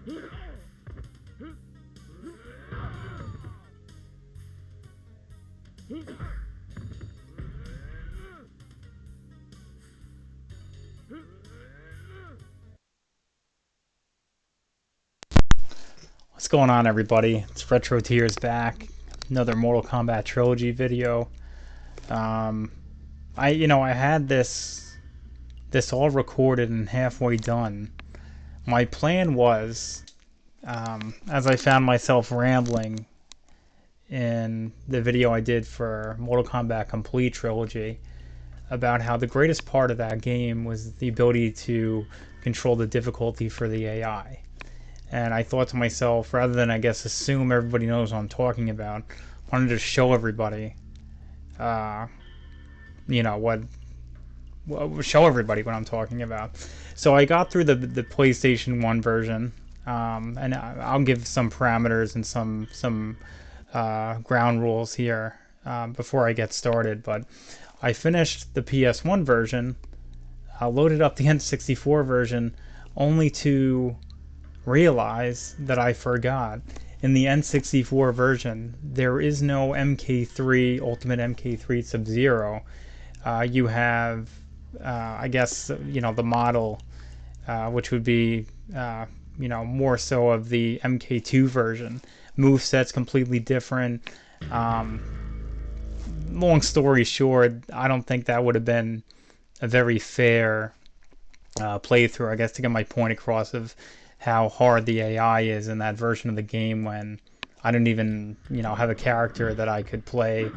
What's going on, everybody? It's Retro Tears back. Another Mortal Kombat trilogy video. Um, I had this all recorded and halfway done. My plan was, as I found myself rambling in the video I did for Mortal Kombat Complete Trilogy, about how the greatest part of that game was the ability to control the difficulty for the AI. And I thought to myself, rather than, I guess, assume everybody knows what I'm talking about, I wanted to show everybody, uh, show everybody what I'm talking about. So I got through the PlayStation 1 version, and I'll give some parameters and some ground rules here before I get started. But I finished the PS1 version, loaded up the N64 version, only to realize that I forgot. In the N64 version, there is no MK3, Ultimate MK3 Sub-Zero. You have, I guess, the model, which would be, more so of the MK2 version. Moveset's completely different. Long story short, I don't think that would have been a very fair playthrough, I guess, to get my point across of how hard the AI is in that version of the game when I didn't even, have a character that I could play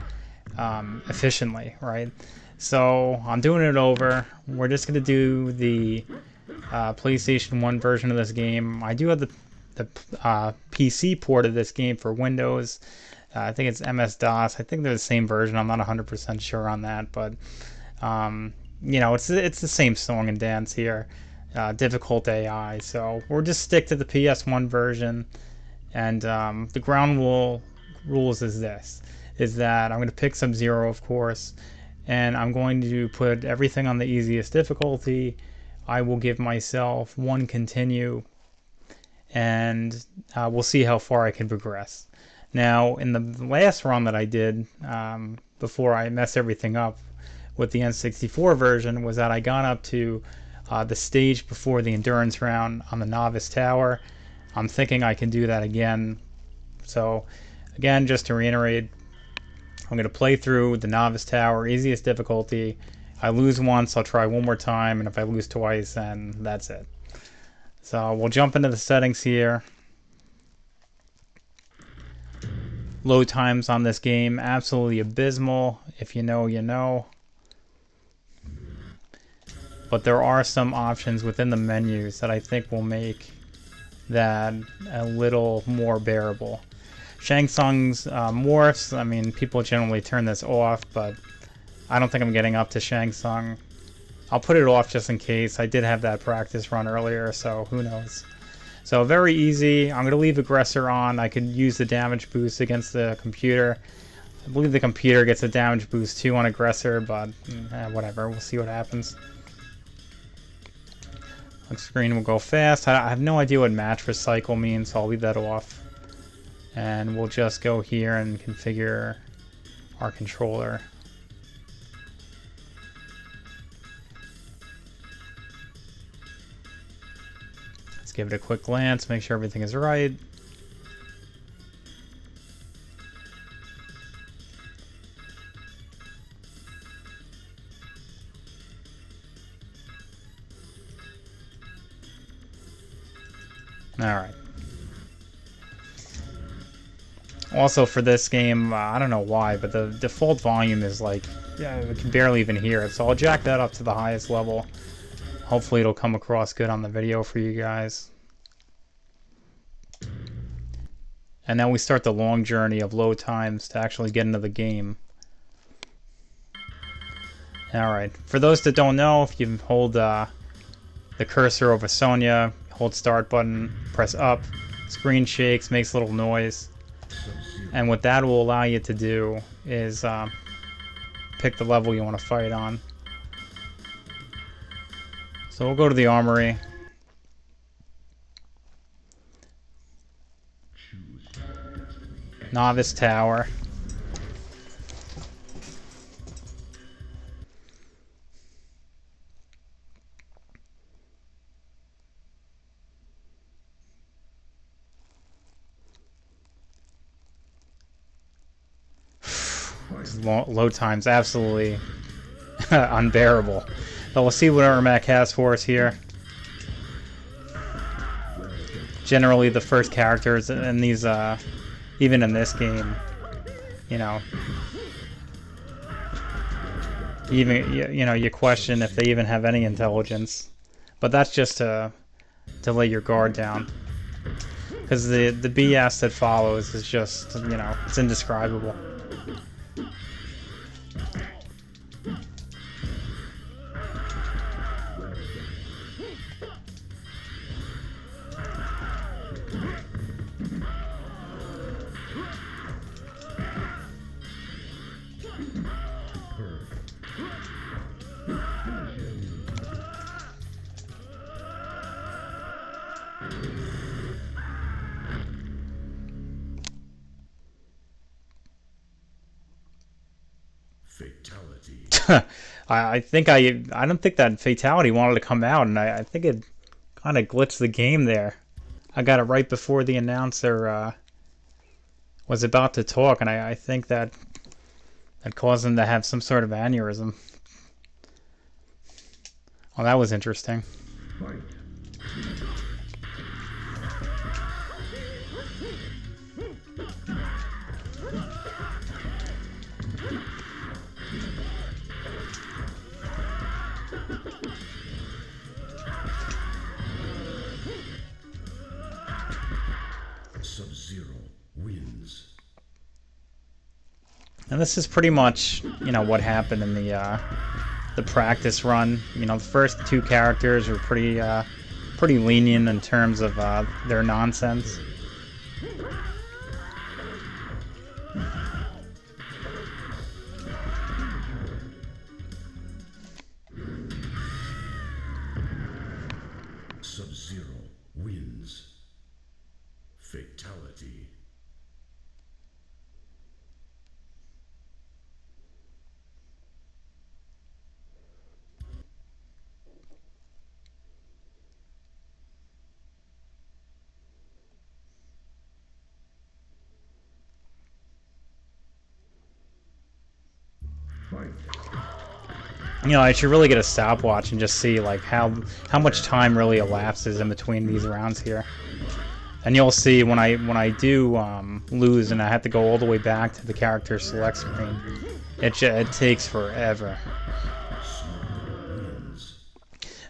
efficiently, right? So I'm doing it over. We're just going to do the PlayStation 1 version of this game. I do have the PC port of this game for Windows. I think it's MS-DOS. I think they're the same version. I'm not 100% sure on that, but it's the same song and dance here. Difficult AI. So we'll just stick to the PS1 version, and the ground rules is that I'm going to pick Sub-Zero, of course, and I'm going to put everything on the easiest difficulty. I will give myself one continue, and we'll see how far I can progress. Now, in the last run that I did, before I mess everything up with the N64 version, was that I got up to the stage before the endurance round on the novice tower. I'm thinking I can do that again. So again, just to reiterate, I'm going to play through the novice tower, easiest difficulty. I lose once, I'll try one more time, and if I lose twice, then that's it. So we'll jump into the settings here. Load times on this game, absolutely abysmal. If you know, you know. But there are some options within the menus that I think will make that a little more bearable. Shang Tsung's morphs, I mean, people generally turn this off, but I don't think I'm getting up to Shang Tsung. I'll put it off just in case. I did have that practice run earlier, so who knows. So very easy. I'm going to leave Aggressor on. I could use the damage boost against the computer. I believe the computer gets a damage boost too on Aggressor, but whatever. We'll see what happens. Screen will go fast. I have no idea what match recycle means, so I'll leave that off. And we'll just go here and configure our controller. Let's give it a quick glance, make sure everything is right. Alright. Also for this game, I don't know why, but the default volume is like, we can barely even hear it. So I'll jack that up to the highest level. Hopefully it'll come across good on the video for you guys. And now we start the long journey of load times to actually get into the game. Alright, for those that don't know, if you hold the cursor over Sonya, hold start button, press up, screen shakes, makes a little noise. And what that will allow you to do is pick the level you want to fight on. So we'll go to the armory. Novice Tower. Load time's absolutely unbearable. But we'll see what Ermac has for us here. Generally, the first characters in these, even in this game, you know, even you question if they even have any intelligence. But that's just to lay your guard down, because the BS that follows is just, it's indescribable. Fatality. I don't think that fatality wanted to come out, and I think it kind of glitched the game there. I got it right before the announcer was about to talk, and I think that caused him to have some sort of aneurysm. Well, that was interesting. Fight. Sub-Zero wins. And this is pretty much, what happened in the practice run. The first two characters were pretty lenient in terms of their nonsense. Sub-Zero wins. Fatality. Fight. I should really get a stopwatch and just see like how much time really elapses in between these rounds here. And you'll see when I do lose and I have to go all the way back to the character select screen, it takes forever.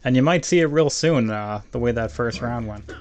And you might see it real soon, the way that first round went.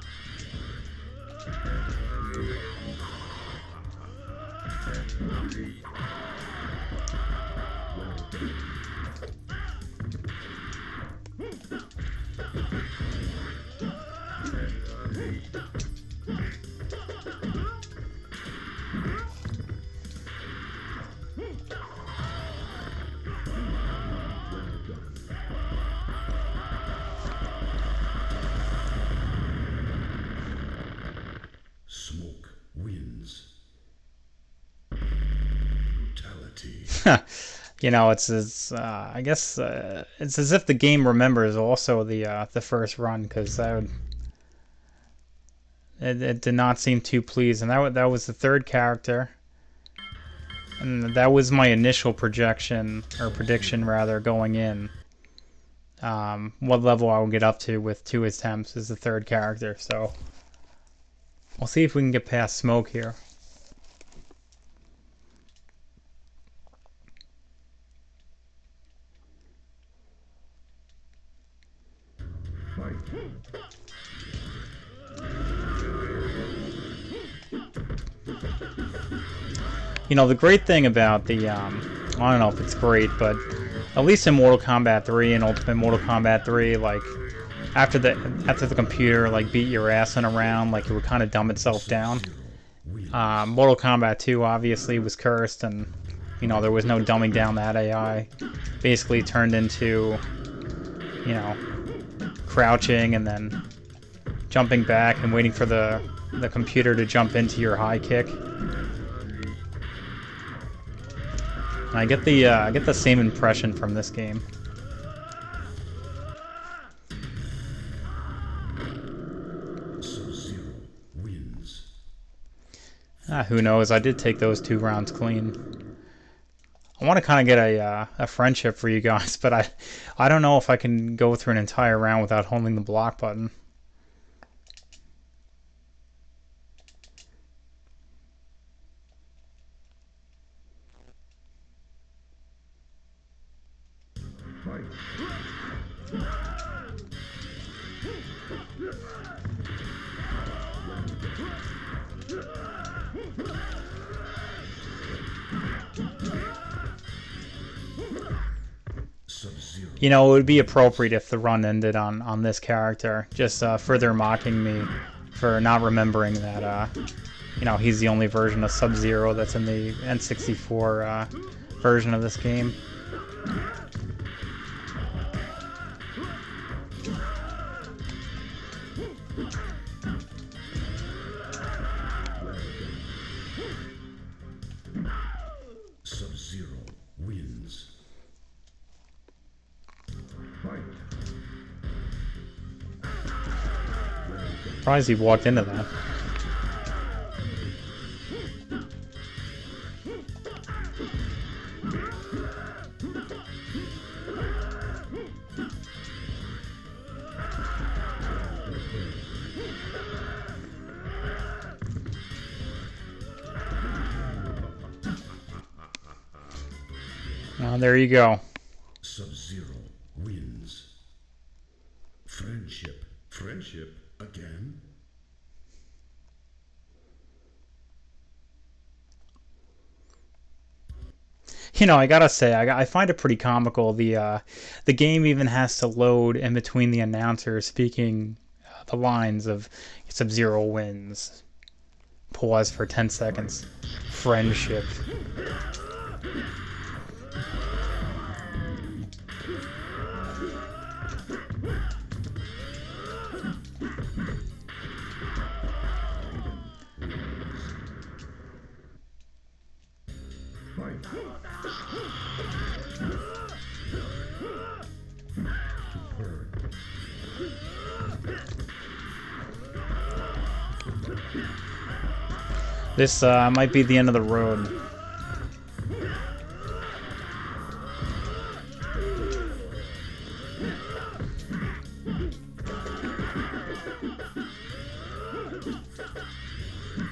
Smoke wins. Brutality. It's I guess it's as if the game remembers also the first run, because it did not seem too pleased, and that was the third character, and that was my initial prediction rather going in. What level I will get up to with 2 attempts is the third character, so we'll see if we can get past Smoke here. Fight. The great thing about the, I don't know if it's great, but at least in Mortal Kombat 3 and Ultimate Mortal Kombat 3, like, after the computer, like, beat your ass in a round, like, it would kind of dumb itself down. Mortal Kombat 2 obviously was cursed, and, there was no dumbing down that AI. Basically turned into, crouching and then jumping back and waiting for the computer to jump into your high kick. And I get the same impression from this game. Sub-Zero wins. Who knows? I did take those 2 rounds clean. I want to kind of get a friendship for you guys, but I don't know if I can go through an entire round without holding the block button. Fight. Sub-Zero. You know, it would be appropriate if the run ended on this character, just further mocking me for not remembering that, you know, he's the only version of Sub-Zero that's in the N64 version of this game. Sub-Zero wins. Fight. Surprised he walked into that. There you go. Sub-Zero wins. Friendship. Friendship again? You know, I gotta say, I find it pretty comical. The game even has to load in between the announcers speaking the lines of Sub-Zero wins. Pause for 10 seconds. Friendship. Fight. This might be the end of the road.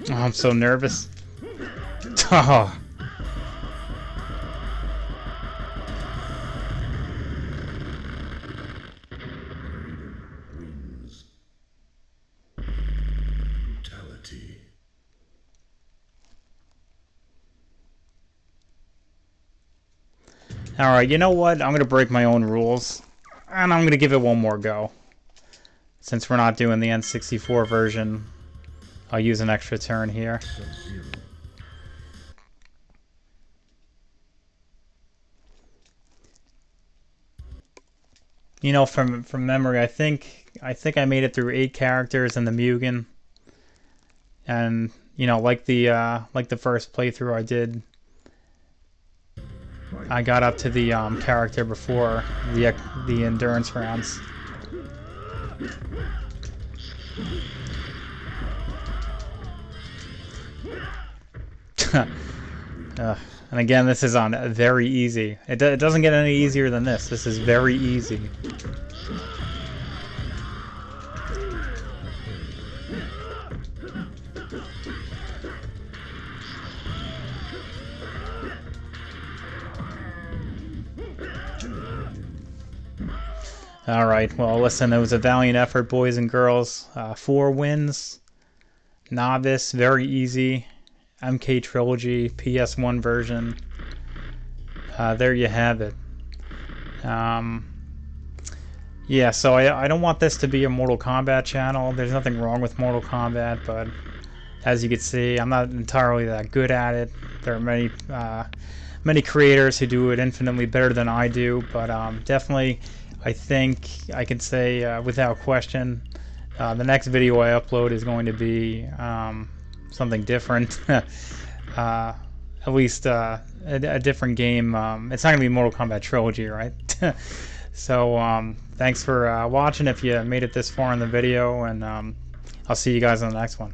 Oh, I'm so nervous. Oh. Wins. Brutality. Alright, you know what? I'm going to break my own rules. And I'm going to give it one more go. Since we're not doing the N64 version, I'll use an extra turn here. Sub-Zero. You know, from memory, I think I made it through 8 characters in the Mugen. And, you know, like the first playthrough I did, I got up to the character before the endurance rounds. And again, this is on very easy. It doesn't get any easier than this. This is very easy. Alright, well listen, it was a valiant effort, boys and girls. 4 wins. Novice, very easy. MK Trilogy, PS1 version. There you have it. Yeah, so I don't want this to be a Mortal Kombat channel. There's nothing wrong with Mortal Kombat, but as you can see, I'm not entirely that good at it. There are many creators who do it infinitely better than I do, but definitely I think I can say without question the next video I upload is going to be something different. at least a different game. It's not gonna be Mortal Kombat Trilogy, right? So thanks for watching if you made it this far in the video, and I'll see you guys on the next one.